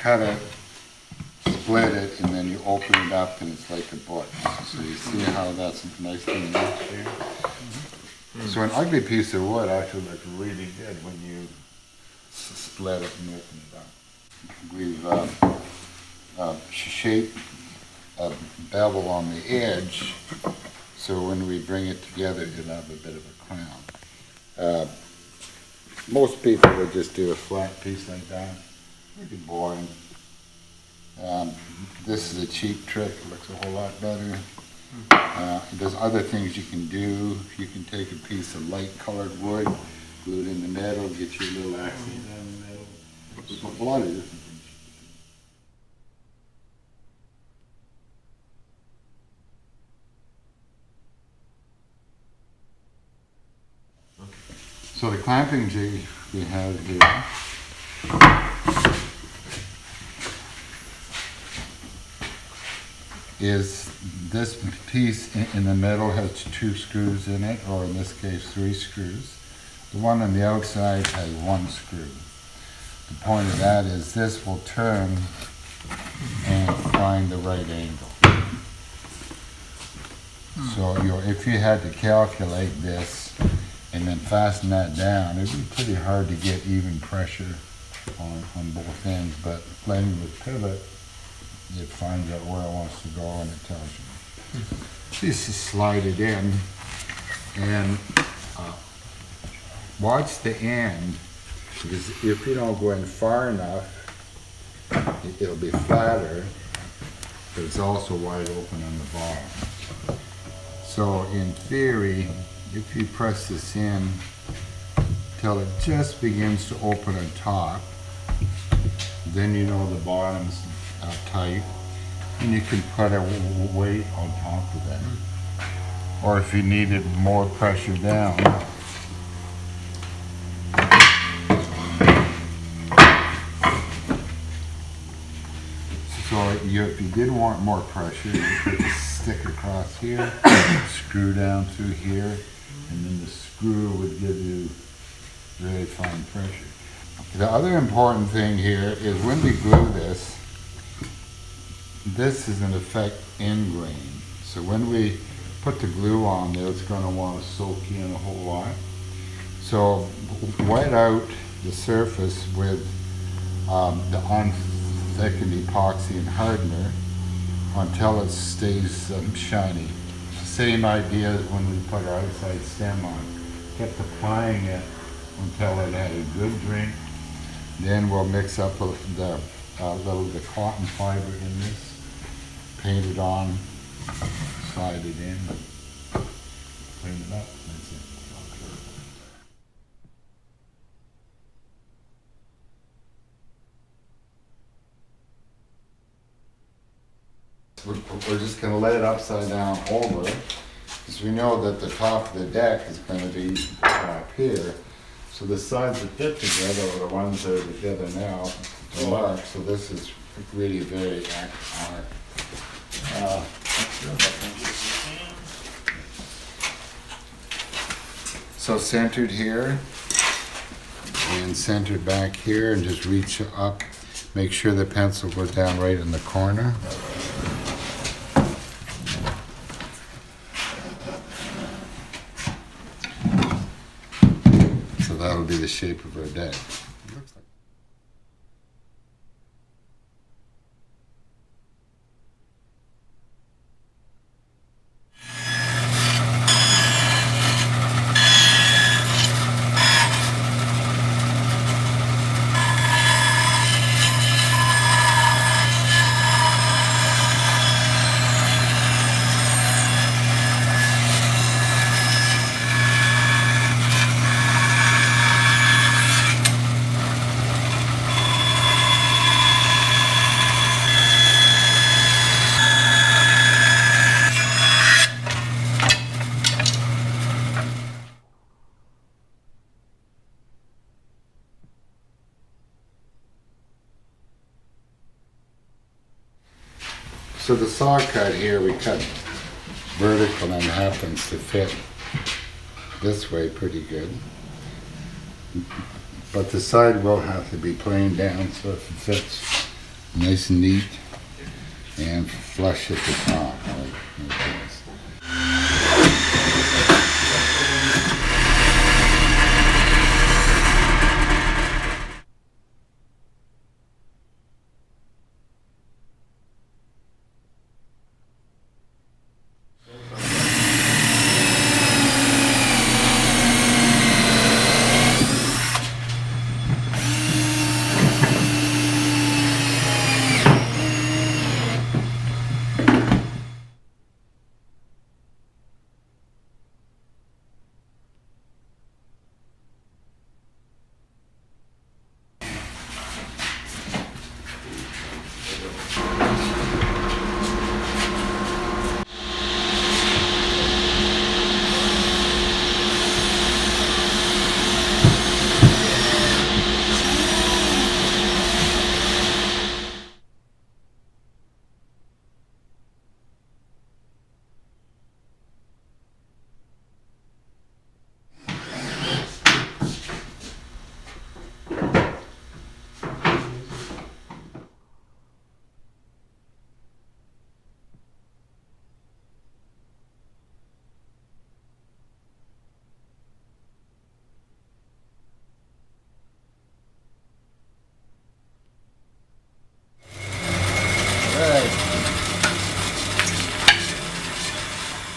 cut it, split it, and then you open it up and it's like a book. So you see how that's nicely matched here? So an ugly piece of wood actually looks really good when you split it and open it up. We've shaped a bevel on the edge, so when we bring it together, it'll have a bit of a crown. Most people would just do a flat piece like that. Pretty boring. This is a cheap trick. It looks a whole lot better. There's other things you can do. You can take a piece of light colored wood, glue it in the middle, get your little accent down the middle. There's a lot of different things. So the clamping jig we have here is this piece in the middle has 2 screws in it, or in this case 3 screws. The one on the outside has 1 screw. The point of that is this will turn and find the right angle. So if you had to calculate this and then fasten that down, it'd be pretty hard to get even pressure on both ends, but playing with pivot, it finds out where it wants to go and it tells you. Just slide it in and watch the end, because if you don't go in far enough, it'll be flatter, but it's also wide open on the bottom. So in theory, if you press this in till it just begins to open on top, then you know the bottom's tight, and you can put a weight on top of that. Or if you needed more pressure down, so if you did want more pressure, you put the stick across here, screw down through here, and then the screw would give you very fine pressure. The other important thing here is when we glue this is in effect end grain. So when we put the glue on there, it's going to want to soak in a whole lot. So wet out the surface with the unthickened epoxy and hardener until it stays shiny. Same idea as when we put our outside stem on. Kept applying it until it had a good drink. Then we'll mix up the cotton fiber in this, paint it on, slide it in, clean it up, that's it. We're just going to lay it upside down over, because we know that the top of the deck is going to be up here. So the sides that fit together are the ones that are together now to mark. So this is really very accurate. So centered here and centered back here, and just reach up. Make sure the pencil goes down right in the corner. So that'll be the shape of our deck. Looks like. So the saw cut here, we cut vertical and it happens to fit this way pretty good. But the side will have to be planed down so it fits nice and neat and flush at the top, like this.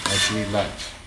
Let's eat lunch.